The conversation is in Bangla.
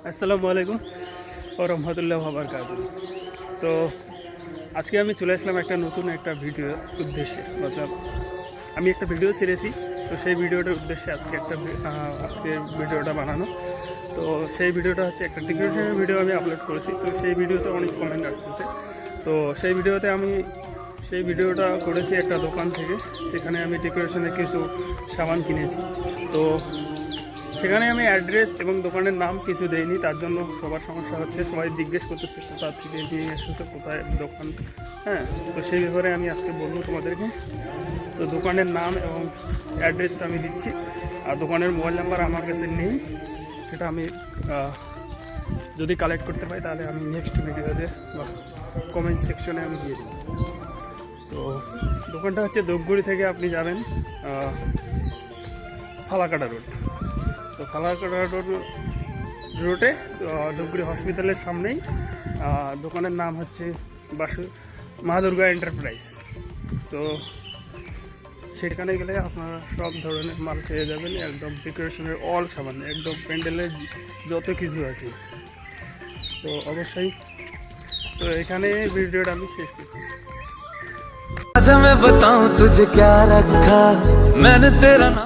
আসসালামু আলাইকুম ও রহমতুল্লাহ বারাকাতুহু। তো আজকে আমি চলে আসলাম একটা নতুন একটা ভিডিও উদ্দেশ্যে, মতলব আমি একটা ভিডিও ছেড়েছি, তো সেই ভিডিওটার উদ্দেশ্যে আজকে ভিডিওটা বানানো। তো সেই ভিডিওটা হচ্ছে একটা ডেকোরেশনের ভিডিও আমি আপলোড করেছি। তো সেই ভিডিওতে অনেক কমেন্ট আসতেছে। তো সেই ভিডিওটা করেছি একটা দোকান থেকে, সেখানে আমি ডেকোরেশনের কিছু সামান কিনেছি। তো সেখানে আমি অ্যাড্রেস এবং দোকানের নাম কিছু দেইনি, তার জন্য সবার সমস্যা হচ্ছে, সবাই জিজ্ঞেস করতেছে কোথা থেকে নিয়ে এসেছে, কোথায় দোকান। হ্যাঁ, তো সেই ব্যাপারে আমি আজকে বলবো তোমাদেরকে। তো দোকানের নাম এবং অ্যাড্রেসটা আমি দিচ্ছি, আর দোকানের মোবাইল নাম্বার আমার কাছে নেই, সেটা আমি যদি কালেক্ট করতে পারি তাহলে আমি নেক্সট ভিডিওতে বা কমেন্ট সেকশনে আমি দিয়ে দেবো। তো দোকানটা হচ্ছে ধূপগুড়ি থেকে আপনি যাবেন ফালাকাটা রোড। তো ফালাকাটা রোডে ধূপগুড়ি হসপিটালের সামনেই দোকানের নাম হচ্ছে মা দুর্গা এন্টারপ্রাইজ। তো সেখানে গেলে আপনারা সব ধরনের মাল পেয়ে যাবেন, একদম ডেকোরেশনের অল সামান, একদম প্যান্ডেলের যত কিছু আছে। তো অবশ্যই তো এখানে ভিডিওটা আমি শেষ করছি। आजा मैं बताऊं तुझे क्या रखा मैंने तेरा नाम।